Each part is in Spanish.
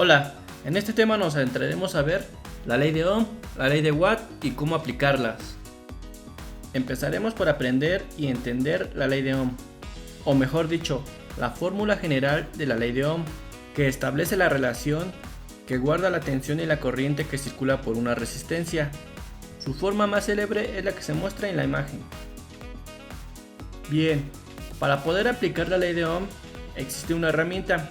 Hola, en este tema nos adentraremos a ver la ley de Ohm, la ley de Watt y cómo aplicarlas. Empezaremos por aprender y entender la ley de Ohm, o mejor dicho, la fórmula general de la ley de Ohm, que establece la relación que guarda la tensión y la corriente que circula por una resistencia. Su forma más célebre es la que se muestra en la imagen. Bien, para poder aplicar la ley de Ohm existe una herramienta,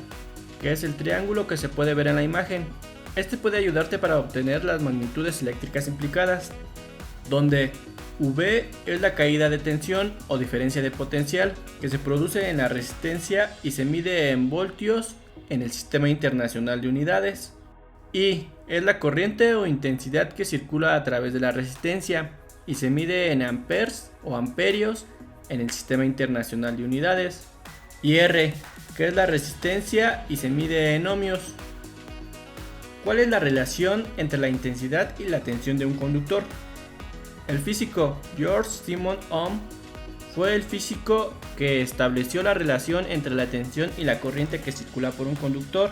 que es el triángulo que se puede ver en la imagen. Este puede ayudarte para obtener las magnitudes eléctricas implicadas, donde V es la caída de tensión o diferencia de potencial que se produce en la resistencia y se mide en voltios en el Sistema Internacional de Unidades. I es la corriente o intensidad que circula a través de la resistencia y se mide en amperes o amperios en el Sistema Internacional de Unidades. Y R, que es la resistencia y se mide en ohmios. ¿Cuál es la relación entre la intensidad y la tensión de un conductor? El físico George Simon Ohm fue el físico que estableció la relación entre la tensión y la corriente que circula por un conductor.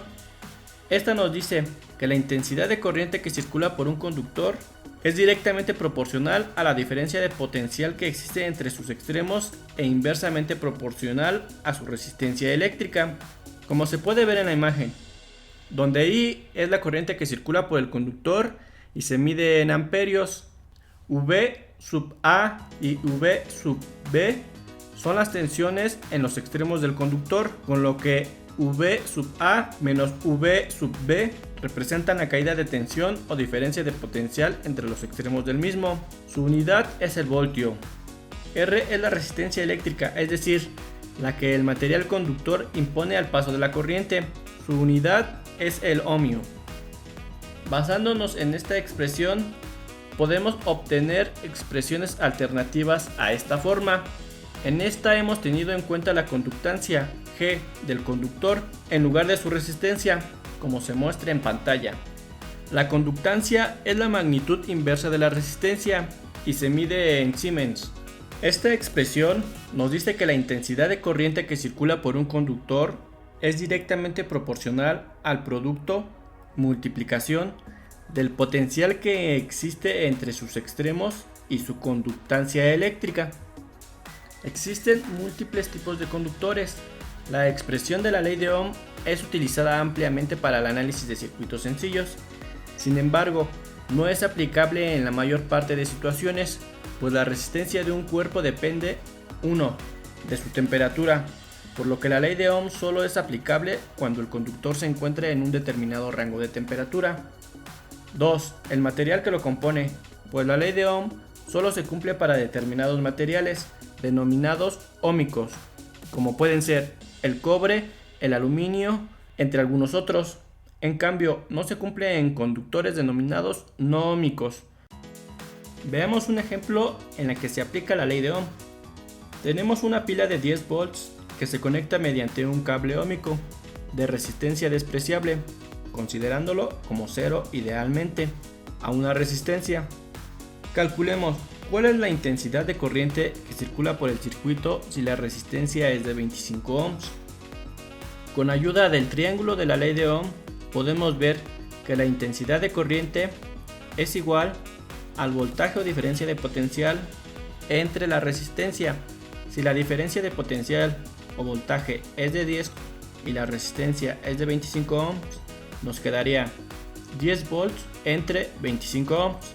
Esta nos dice que la intensidad de corriente que circula por un conductor es directamente proporcional a la diferencia de potencial que existe entre sus extremos e inversamente proporcional a su resistencia eléctrica, como se puede ver en la imagen, donde I es la corriente que circula por el conductor y se mide en amperios. V sub A y V sub B son las tensiones en los extremos del conductor, con lo que V sub A menos V sub B representan la caída de tensión o diferencia de potencial entre los extremos del mismo. Su unidad es el voltio. R es la resistencia eléctrica, es decir, la que el material conductor impone al paso de la corriente. Su unidad es el ohmio. Basándonos en esta expresión, podemos obtener expresiones alternativas a esta forma. En esta hemos tenido en cuenta la conductancia G del conductor en lugar de su resistencia, como se muestra en pantalla. La conductancia es la magnitud inversa de la resistencia y se mide en Siemens. Esta expresión nos dice que la intensidad de corriente que circula por un conductor es directamente proporcional al producto multiplicación del potencial que existe entre sus extremos y su conductancia eléctrica. Existen múltiples tipos de conductores. La expresión de la ley de Ohm es utilizada ampliamente para el análisis de circuitos sencillos. Sin embargo, no es aplicable en la mayor parte de situaciones, pues la resistencia de un cuerpo depende 1. De su temperatura, por lo que la ley de Ohm solo es aplicable cuando el conductor se encuentra en un determinado rango de temperatura. 2. El material que lo compone, pues la ley de Ohm solo se cumple para determinados materiales, denominados óhmicos, como pueden ser el cobre, el aluminio, entre algunos otros. En cambio, no se cumple en conductores denominados no óhmicos. Veamos un ejemplo en el que se aplica la ley de Ohm. Tenemos una pila de 10 volts que se conecta mediante un cable óhmico de resistencia despreciable, considerándolo como cero idealmente, a una resistencia. Calculemos cuál es la intensidad de corriente que circula por el circuito si la resistencia es de 25 ohms. Con ayuda del triángulo de la ley de Ohm podemos ver que la intensidad de corriente es igual al voltaje o diferencia de potencial entre la resistencia. Si la diferencia de potencial o voltaje es de 10 y la resistencia es de 25 ohms, nos quedaría 10 volts entre 25 ohms,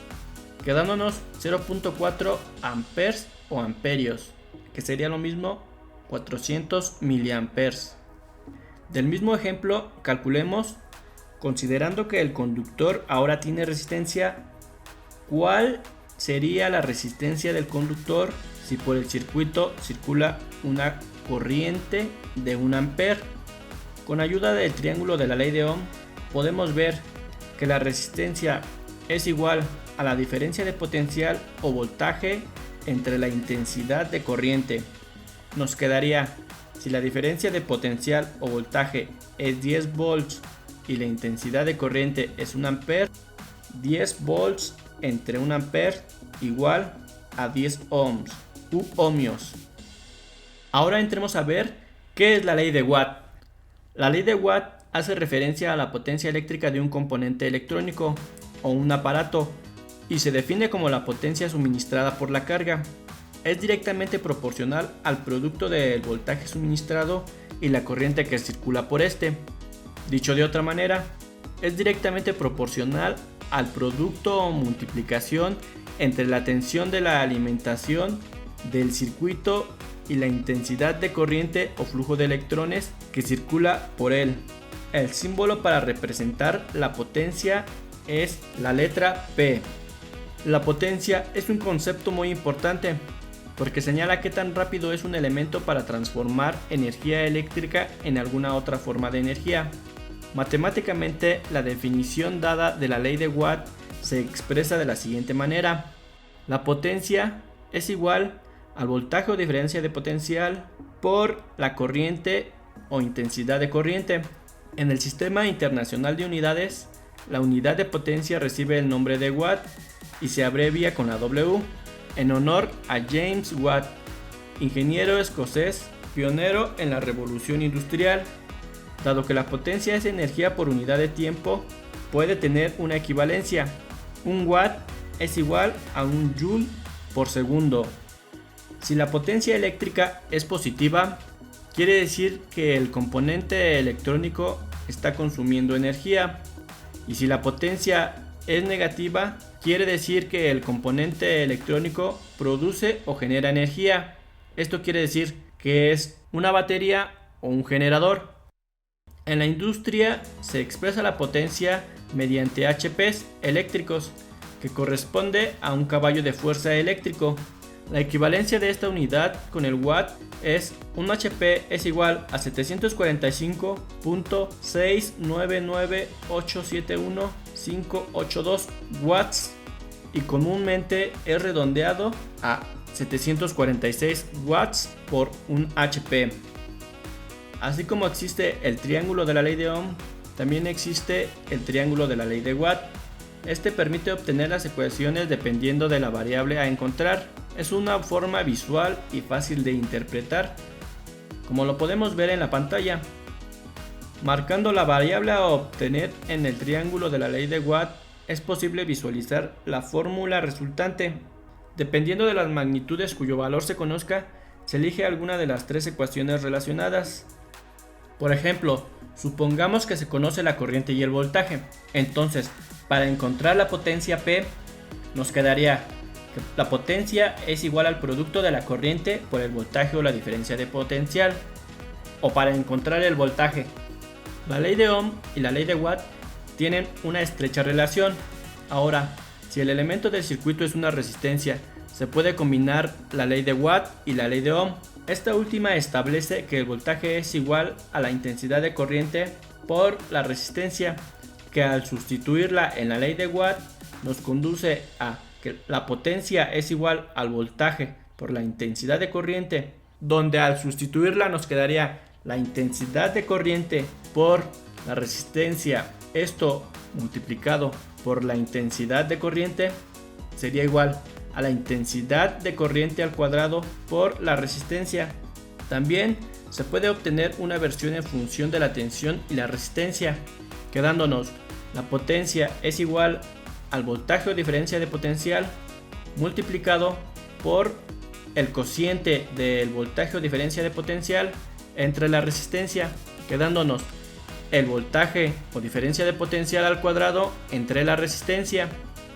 quedándonos 0.4 amperes o amperios, que sería lo mismo 400 miliamperes. Del mismo ejemplo, calculemos, considerando que el conductor ahora tiene resistencia, ¿cuál sería la resistencia del conductor si por el circuito circula una corriente de 1 ampere? Con ayuda del triángulo de la ley de Ohm podemos ver que la resistencia es igual a la diferencia de potencial o voltaje entre la intensidad de corriente. Nos quedaría, si la diferencia de potencial o voltaje es 10 volts y la intensidad de corriente es 1 ampere, 10 volts entre 1 ampere igual a 10 ohms u ohmios. Ahora entremos a ver qué es la ley de Watt. La ley de Watt hace referencia a la potencia eléctrica de un componente electrónico o un aparato y se define como la potencia suministrada por la carga. Es directamente proporcional al producto del voltaje suministrado y la corriente que circula por este. Dicho de otra manera, es directamente proporcional al producto o multiplicación entre la tensión de la alimentación del circuito y la intensidad de corriente o flujo de electrones que circula por él. El símbolo para representar la potencia es la letra P. La potencia es un concepto muy importante porque señala qué tan rápido es un elemento para transformar energía eléctrica en alguna otra forma de energía. Matemáticamente, la definición dada de la ley de Watt se expresa de la siguiente manera: la potencia es igual al voltaje o diferencia de potencial por la corriente o intensidad de corriente. En el Sistema Internacional de Unidades, la unidad de potencia recibe el nombre de Watt y se abrevia con la W, en honor a James Watt, ingeniero escocés, pionero en la Revolución Industrial. Dado que la potencia es energía por unidad de tiempo, puede tener una equivalencia. Un watt es igual a un joule por segundo. Si la potencia eléctrica es positiva, quiere decir que el componente electrónico está consumiendo energía. Y si la potencia es negativa, quiere decir que el componente electrónico produce o genera energía. Esto quiere decir que es una batería o un generador. En la industria se expresa la potencia mediante HPs eléctricos, que corresponde a un caballo de fuerza eléctrico. La equivalencia de esta unidad con el watt es un HP es igual a 745.699871582 watts y comúnmente es redondeado a 746 watts por un HP. Así como existe el triángulo de la ley de Ohm, también existe el triángulo de la ley de Watt. Este permite obtener las ecuaciones dependiendo de la variable a encontrar. Es una forma visual y fácil de interpretar, como lo podemos ver en la pantalla. Marcando la variable a obtener en el triángulo de la ley de Watt, es posible visualizar la fórmula resultante. Dependiendo de las magnitudes cuyo valor se conozca, se elige alguna de las tres ecuaciones relacionadas. Por ejemplo, supongamos que se conoce la corriente y el voltaje. Entonces, para encontrar la potencia P, nos quedaría que la potencia es igual al producto de la corriente por el voltaje o la diferencia de potencial. O para encontrar el voltaje, la ley de Ohm y la ley de Watt tienen una estrecha relación. Ahora, si el elemento del circuito es una resistencia, se puede combinar la ley de Watt y la ley de Ohm. Esta última establece que el voltaje es igual a la intensidad de corriente por la resistencia, que al sustituirla en la ley de Watt nos conduce a que la potencia es igual al voltaje por la intensidad de corriente, donde al sustituirla nos quedaría la intensidad de corriente por la resistencia. Esto multiplicado por la intensidad de corriente sería igual a la intensidad de corriente al cuadrado por la resistencia. También se puede obtener una versión en función de la tensión y la resistencia, quedándonos la potencia es igual al voltaje o diferencia de potencial multiplicado por el cociente del voltaje o diferencia de potencial entre la resistencia, quedándonos el voltaje o diferencia de potencial al cuadrado entre la resistencia.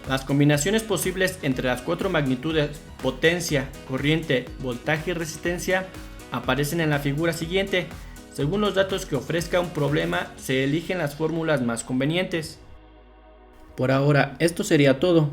Las combinaciones posibles entre las cuatro magnitudes potencia, corriente, voltaje y resistencia aparecen en la figura siguiente. Según los datos que ofrezca un problema, se eligen las fórmulas más convenientes. Por ahora, esto sería todo.